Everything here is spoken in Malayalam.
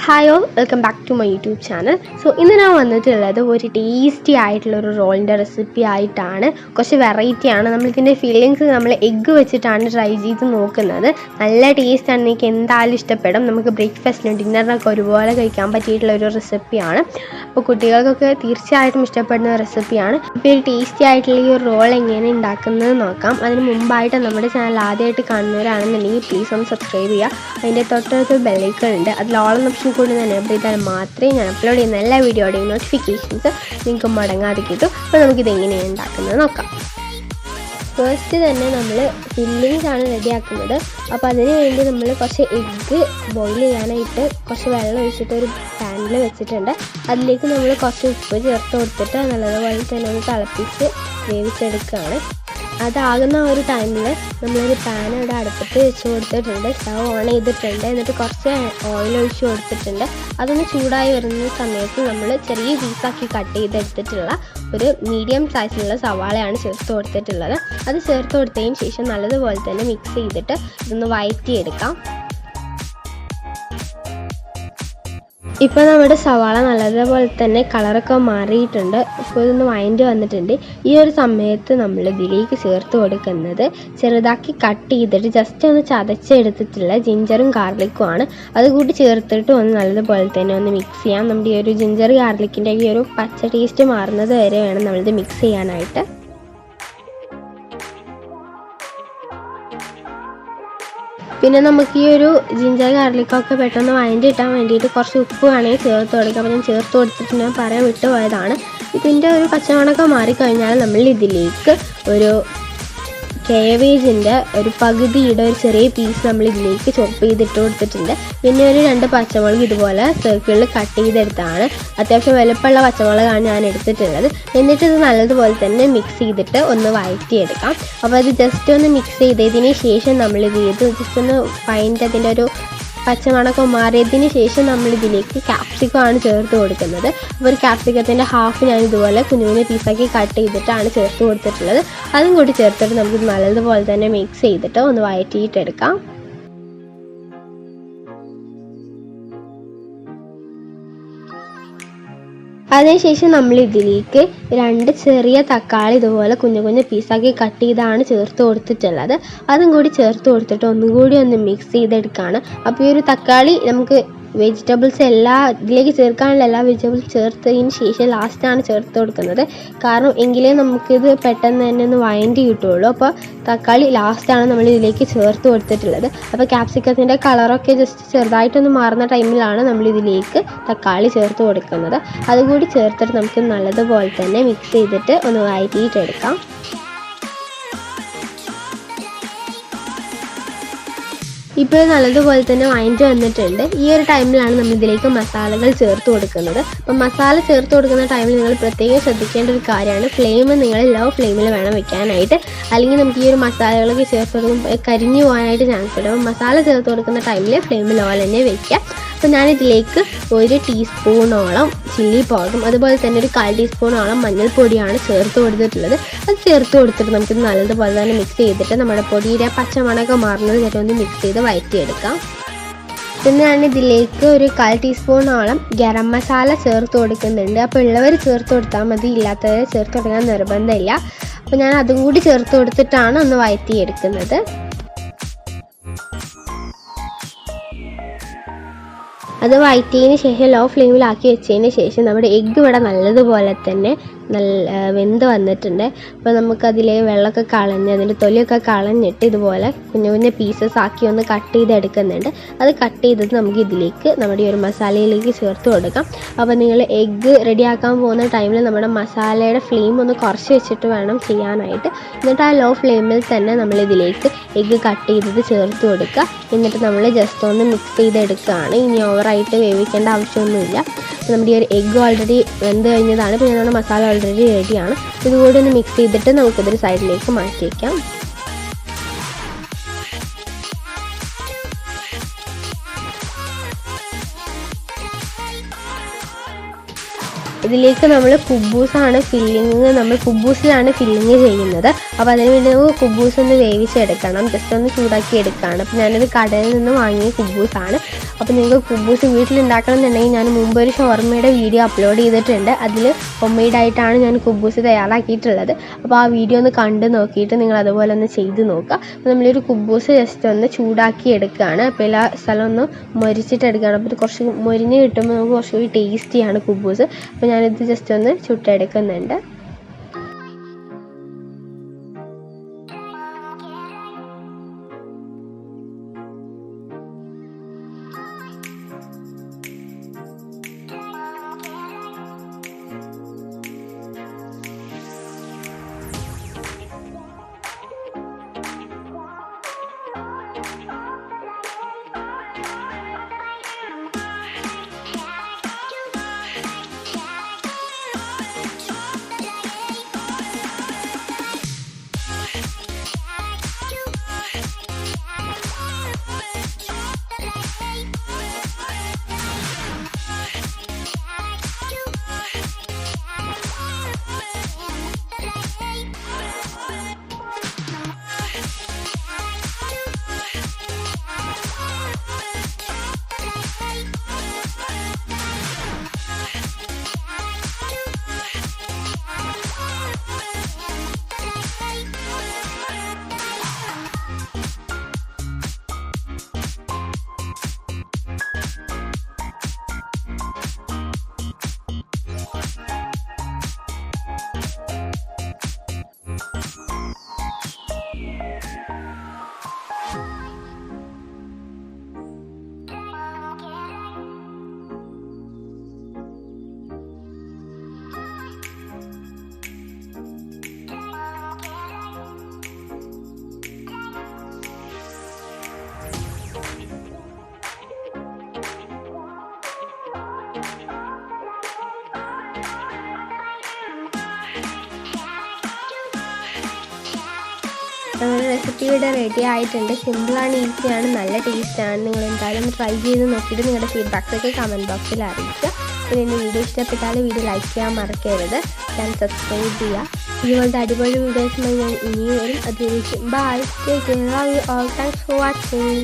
Hi all, welcome back to my YouTube channel. So ഇന്ന് ഞാൻ വന്നിട്ടുള്ളത് ഒരു ടേസ്റ്റി ആയിട്ടുള്ള ഒരു റോളിൻ്റെ റെസിപ്പി ആയിട്ടാണ്. കുറച്ച് വെറൈറ്റി ആണ്. നമ്മളിതിൻ്റെ ഫില്ലിങ്സ് നമ്മൾ എഗ്ഗ് വെച്ചിട്ടാണ് ട്രൈ ചെയ്ത് നോക്കുന്നത്. നല്ല ടേസ്റ്റ് ആണ്, എനിക്ക് എന്തായാലും ഇഷ്ടപ്പെടും. നമുക്ക് ബ്രേക്ക്ഫാസ്റ്റിനും ഡിന്നറിനൊക്കെ ഒരുപോലെ കഴിക്കാൻ പറ്റിയിട്ടുള്ള ഒരു റെസിപ്പിയാണ്. അപ്പോൾ കുട്ടികൾക്കൊക്കെ തീർച്ചയായിട്ടും ഇഷ്ടപ്പെടുന്ന റെസിപ്പിയാണ്. ഇപ്പോൾ ഒരു ടേസ്റ്റി ആയിട്ടുള്ള ഈ ഒരു റോൾ എങ്ങനെ ഉണ്ടാക്കുന്നത് നോക്കാം. അതിന് മുമ്പായിട്ട് നമ്മുടെ ചാനൽ ആദ്യമായിട്ട് കാണുന്നവരാണെന്നുണ്ടെങ്കിൽ പ്ലീസ് ഒന്ന് സബ്സ്ക്രൈബ് ചെയ്യുക. അതിൻ്റെ തൊട്ടടുത്ത് ബെല്ലൈക്കൺ ഉണ്ട്, അതിൽ ഓൾ ഓപ്ഷൻ കൂടി എനേബിൾ ചെയ്താൽ മാത്രമേ ഞാൻ അപ്ലോഡ് ചെയ്യുന്ന എല്ലാ വീഡിയോയുടെയും നോട്ടിഫിക്കേഷൻസ് നിങ്ങൾക്ക് മുടങ്ങാതെ കിട്ടും. അപ്പോൾ നമുക്കിത് എങ്ങനെയാണ് ഉണ്ടാക്കുന്നത് നോക്കാം. ഫസ്റ്റ് തന്നെ നമ്മൾ ഫില്ലിങ്സ് ആണ് റെഡിയാക്കുന്നത്. അപ്പോൾ അതിന് വേണ്ടി നമ്മൾ കുറച്ച് എഗ്ഗ് ബോയിൽ ചെയ്യാനായിട്ട് കുറച്ച് വെള്ളം ഒഴിച്ചിട്ട് ഒരു പാനിൽ വെച്ചിട്ടുണ്ട്. അതിലേക്ക് നമ്മൾ കുറച്ച് ഉപ്പ് ചേർത്ത് കൊടുത്തിട്ട് നല്ലതുപോലെ തന്നെ ഒന്ന് തിളപ്പിച്ച് വേവിച്ചെടുക്കുകയാണ്. അതാകുന്ന ഒരു ടൈമിൽ നമ്മളൊരു പാൻ ഇവിടെ അടുപ്പത്ത് വെച്ച് കൊടുത്തിട്ടുണ്ട്, സ്റ്റവ് ഓൺ ചെയ്തിട്ടുണ്ട്. എന്നിട്ട് കുറച്ച് ഓയിൽ ഒഴിച്ച് കൊടുത്തിട്ടുണ്ട്. അതൊന്ന് ചൂടായി വരുന്ന സമയത്ത് നമ്മൾ ചെറിയ പീസാക്കി കട്ട് ചെയ്തെടുത്തിട്ടുള്ള ഒരു മീഡിയം സൈസിലുള്ള സവാളയാണ് ചേർത്ത് കൊടുത്തിട്ടുള്ളത്. അത് ചേർത്ത് കൊടുത്തതിന് ശേഷം നല്ലതുപോലെ തന്നെ മിക്സ് ചെയ്തിട്ട് ഇതൊന്ന് വഴറ്റിയെടുക്കാം. ഇപ്പോൾ നമ്മുടെ സവാള നല്ലതുപോലെ തന്നെ കളറൊക്കെ മാറിയിട്ടുണ്ട്. ഇപ്പോൾ ഇതൊന്ന് വഴണ്ടി വന്നിട്ടുണ്ട്. ഈ ഒരു സമയത്ത് നമ്മൾ ഇതിലേക്ക് ചേർത്ത് കൊടുക്കുന്നത് ചെറുതാക്കി കട്ട് ചെയ്തിട്ട് ജസ്റ്റ് ഒന്ന് ചതച്ചെടുത്തിട്ടുള്ള ജിഞ്ചറും ഗാർലിക്കും ആണ്. അതുകൂടി ചേർത്തിട്ട് ഒന്ന് നല്ലതുപോലെ തന്നെ ഒന്ന് മിക്സ് ചെയ്യാം. നമ്മുടെ ഈ ഒരു ജിഞ്ചർ ഗാർലിക്കിൻ്റെ ഈ ഒരു പച്ച ടേസ്റ്റ് മാറുന്നത് വരെ വേണം നമ്മളിത് മിക്സ് ചെയ്യാനായിട്ട്. പിന്നെ നമുക്ക് ഈ ഒരു ജിഞ്ചർ ഗാർലിക്കൊക്കെ പെട്ടെന്ന് വഴണ്ടി ഇട്ടാൻ വേണ്ടിയിട്ട് കുറച്ച് ഉപ്പ് വേണമെങ്കിൽ ചേർത്ത് കൊടുക്കാം. അപ്പോൾ ഞാൻ ചേർത്ത് കൊടുത്തിട്ട് ഞാൻ പറയാൻ വിട്ടുപോയതാണ്. ഇതിൻ്റെ ഒരു പച്ചമണമൊക്കെ മാറിക്കഴിഞ്ഞാൽ നമ്മൾ ഇതിലേക്ക് ഒരു കേബേജിൻ്റെ ഒരു പകുതിയുടെ ഒരു ചെറിയ പീസ് നമ്മൾ ഇതിലേക്ക് ചോപ്പ് ചെയ്തിട്ട് കൊടുത്തിട്ടുണ്ട്. പിന്നെ ഒരു 2 പച്ചമുളക് ഇതുപോലെ സർക്കിളിൽ കട്ട് ചെയ്തെടുത്താണ്. അത്യാവശ്യം വലുപ്പമുള്ള പച്ചമുളകാണ് ഞാൻ എടുത്തിട്ടുള്ളത്. എന്നിട്ട് ഇത് നല്ലതുപോലെ തന്നെ മിക്സ് ചെയ്തിട്ട് ഒന്ന് വഴറ്റിയെടുക്കാം. അപ്പോൾ അത് ജസ്റ്റ് ഒന്ന് മിക്സ് ചെയ്തതിന് ശേഷം നമ്മളിത് ജസ്റ്റ് ഒന്ന് അതിൻ്റെ ഒരു പച്ചമണക്കം മാറിയതിന് ശേഷം നമ്മളിതിലേക്ക് ക്യാപ്സിക്കമാണ് ചേർത്ത് കൊടുക്കുന്നത്. അപ്പോൾ ഒരു ക്യാപ്സിക്കത്തിൻ്റെ ഹാഫ് ഞാൻ ഇതുപോലെ കുഞ്ഞു കുഞ്ഞു പീസാക്കി കട്ട് ചെയ്തിട്ടാണ് ചേർത്ത് കൊടുത്തിട്ടുള്ളത്. അതും കൂടി ചേർത്തിട്ട് നമുക്ക് നല്ലതുപോലെ തന്നെ മിക്സ് ചെയ്തിട്ട് ഒന്ന് വഴറ്റിയിട്ടെടുക്കാം. അതിനുശേഷം നമ്മൾ ഇതിലേക്ക് 2 ചെറിയ തക്കാളി ഇതുപോലെ കുഞ്ഞു കുഞ്ഞു പീസാക്കി കട്ട് ചെയ്താണ് ചേർത്ത് കൊടുത്തിട്ടുള്ളത്. അതും കൂടി ചേർത്ത് കൊടുത്തിട്ട് ഒന്നും കൂടി ഒന്ന് മിക്സ് ചെയ്തെടുക്കുകയാണ്. അപ്പോൾ ഈ ഒരു തക്കാളി നമുക്ക് വെജിറ്റബിൾസ് ഇതിലേക്ക് ചേർക്കാനുള്ള എല്ലാ വെജിറ്റബിൾസ് ചേർത്തതിന് ശേഷം ലാസ്റ്റാണ് ചേർത്ത് കൊടുക്കുന്നത്. കാരണം എങ്കിലേ നമുക്കിത് പെട്ടെന്ന് തന്നെ ഒന്ന് വഴണ്ടി കിട്ടുള്ളൂ. അപ്പോൾ തക്കാളി ലാസ്റ്റാണ് നമ്മൾ ഇതിലേക്ക് ചേർത്ത് കൊടുത്തിട്ടുള്ളത്. അപ്പോൾ ക്യാപ്സിക്കത്തിൻ്റെ കളറൊക്കെ ജസ്റ്റ് ചെറുതായിട്ടൊന്ന് മാറുന്ന ടൈമിലാണ് നമ്മൾ ഇതിലേക്ക് തക്കാളി ചേർത്ത് കൊടുക്കുന്നത്. അതുകൂടി ചേർത്തിട്ട് നമുക്ക് നല്ലതുപോലെ തന്നെ മിക്സ് ചെയ്തിട്ട് ഒന്ന് വഴറ്റിയിട്ടെടുക്കാം. ഇപ്പോൾ നല്ലതുപോലെ തന്നെ വഴറ്റി വന്നിട്ടുണ്ട്. ഈ ഒരു ടൈമിലാണ് നമ്മൾ ഇതിലേക്ക് മസാലകൾ ചേർത്ത് കൊടുക്കുന്നത്. അപ്പോൾ മസാല ചേർത്ത് കൊടുക്കുന്ന ടൈമിൽ നിങ്ങൾ പ്രത്യേകം ശ്രദ്ധിക്കേണ്ട ഒരു കാര്യമാണ്, ഫ്ലെയിം നിങ്ങൾ ലോ ഫ്ലെയിമിൽ വേണം വെക്കാനായിട്ട്. അല്ലെങ്കിൽ നമുക്ക് ഈ ഒരു മസാലകളൊക്കെ ചേർത്ത് കൊടുക്കുമ്പോൾ കരിഞ്ഞു പോകാനായിട്ട് ചാൻസ് ഉണ്ട്. അപ്പോൾ മസാല ചേർത്ത് കൊടുക്കുന്ന ടൈമിൽ ഫ്ലെയിം ലോ തന്നെ വെക്കുക. അപ്പോൾ ഞാനിതിലേക്ക് 1 ടീസ്പൂണോളം ചില്ലി പൗഡറും അതുപോലെ തന്നെ ഒരു 1/4 ടീസ്പൂണോളം മഞ്ഞൾപ്പൊടിയാണ് ചേർത്ത് കൊടുത്തിട്ടുള്ളത്. അത് ചേർത്ത് കൊടുത്തിട്ട് നമുക്കിത് നല്ലതുപോലെ തന്നെ മിക്സ് ചെയ്തിട്ട് നമ്മുടെ പൊടിയുടെ പച്ചമണമൊക്കെ മാറുന്നത് വരെ ഒന്ന് മിക്സ് ചെയ്ത് വഴറ്റിയെടുക്കാം. പിന്നെ ഞാൻ ഇതിലേക്ക് ഒരു 1/4 ടീസ്പൂണോളം ഗരം മസാല ചേർത്ത് കൊടുക്കുന്നുണ്ട്. അപ്പോൾ ഉള്ളവർ ചേർത്ത് കൊടുത്താൽ മതി, ഇല്ലാത്തവർ ചേർത്ത് കൊടുക്കാൻ നിർബന്ധമില്ല. അപ്പോൾ ഞാൻ അതും കൂടി ചേർത്ത് കൊടുത്തിട്ടാണ് ഒന്ന് വഴറ്റിയെടുക്കുന്നത്. അത് വഴറ്റിയതിന് ശേഷം ലോ ഫ്ലെയിമിലാക്കി വെച്ചതിന് ശേഷം നമ്മുടെ എഗ്ഗ് ഇവിടെ നല്ലതുപോലെ തന്നെ വെന്ത് വന്നിട്ടുണ്ട്. അപ്പോൾ നമുക്കതിലെ വെള്ളമൊക്കെ കളഞ്ഞ് അതിൻ്റെ തൊലിയൊക്കെ കളഞ്ഞിട്ട് ഇതുപോലെ കുഞ്ഞു കുഞ്ഞു പീസസ് ആക്കി ഒന്ന് കട്ട് ചെയ്തെടുക്കുന്നുണ്ട്. അത് കട്ട് ചെയ്തത് നമുക്ക് ഇതിലേക്ക് നമ്മുടെ ഈ ഒരു മസാലയിലേക്ക് ചേർത്ത് കൊടുക്കാം. അപ്പോൾ നിങ്ങൾ എഗ്ഗ് റെഡിയാക്കാൻ പോകുന്ന ടൈമിൽ നമ്മുടെ മസാലയുടെ ഫ്ലെയിം ഒന്ന് കുറച്ച് വെച്ചിട്ട് വേണം ചെയ്യാനായിട്ട്. എന്നിട്ട് ആ ലോ ഫ്ലെയിമിൽ തന്നെ നമ്മളിതിലേക്ക് എഗ്ഗ് കട്ട് ചെയ്തത് ചേർത്ത് കൊടുക്കുക. എന്നിട്ട് നമ്മൾ ജസ്റ്റ് ഒന്ന് മിക്സ് ചെയ്തെടുക്കുകയാണ്. ഇനി ഓവറായിട്ട് വേവിക്കേണ്ട ആവശ്യമൊന്നുമില്ല. നമ്മുടെ ഈ ഒരു എഗ്ഗ് ഓൾറെഡി വെന്ത് കഴിഞ്ഞതാണ്. പിന്നെ നമ്മുടെ മസാല ഓൾറെഡി റെഡിയാണ്. ഇതുകൂടി ഒന്ന് മിക്സ് ചെയ്തിട്ട് നമുക്കിതൊരു സൈഡിലേക്ക് മാറ്റി വയ്ക്കാം. ഇതിലേക്ക് നമ്മൾ കുബൂസിലാണ് ഫില്ലിങ് ചെയ്യുന്നത്. അപ്പോൾ അതിന് വേണ്ടി നമുക്ക് കുബൂസ് ഒന്ന് വേവിച്ചെടുക്കണം, ജസ്റ്റ് ഒന്ന് ചൂടാക്കി എടുക്കുകയാണ്. അപ്പോൾ ഞാനിത് കടയിൽ നിന്ന് വാങ്ങിയ കുബൂസാണ്. അപ്പോൾ നിങ്ങൾക്ക് കുബൂസ് വീട്ടിലുണ്ടാക്കണം എന്നുണ്ടെങ്കിൽ ഞാൻ മുമ്പ് ഒരു ഷവർമയുടെ വീഡിയോ അപ്ലോഡ് ചെയ്തിട്ടുണ്ട്. അതിൽ ഹോം മെയ്ഡായിട്ടാണ് ഞാൻ കുബൂസ് തയ്യാറാക്കിയിട്ടുള്ളത്. അപ്പോൾ ആ വീഡിയോ ഒന്ന് കണ്ട് നോക്കിയിട്ട് നിങ്ങൾ അതുപോലെ ഒന്ന് ചെയ്ത് നോക്കുക. അപ്പോൾ നമ്മളൊരു കുബൂസ് ജസ്റ്റ് ഒന്ന് ചൂടാക്കി എടുക്കുകയാണ്. അപ്പോൾ എല്ലാ സ്ഥലം ഒന്ന് മൊരിച്ചിട്ടെടുക്കുകയാണ്. അപ്പോൾ ഇത് കുറച്ച് മൊരിഞ്ഞ് കിട്ടുമ്പോൾ നമുക്ക് കുറച്ചുകൂടി ടേസ്റ്റിയാണ് കുബൂസ്. അപ്പോൾ ഞാനിത് ജസ്റ്റ് ഒന്ന് ചുട്ടെടുക്കുന്നുണ്ട്. നമ്മുടെ റെസിപ്പി ഇവിടെ റെഡി ആയിട്ടുണ്ട്. സിമ്പിളാണ്, ഈസിയാണ്, നല്ല ടേസ്റ്റാണ്. നിങ്ങൾ എന്തായാലും ട്രൈ ചെയ്ത് നോക്കിയിട്ട് നിങ്ങളുടെ ഫീഡ്ബാക്സൊക്കെ കമൻറ്റ് ബോക്സിൽ അറിയിക്കുക. പിന്നെ എൻ്റെ വീഡിയോ ഇഷ്ടപ്പെട്ടാൽ വീഡിയോ ലൈക്ക് ചെയ്യാൻ മറക്കരുത്, ചാനൽ സബ്സ്ക്രൈബ് ചെയ്യുക. ഇതുപോലത്തെ അടിപൊളി വീഡിയോസുമായി ഞാൻ ഇനിയും വരും. അതുവരേക്കും bye, take care, love you all, thanks for watching.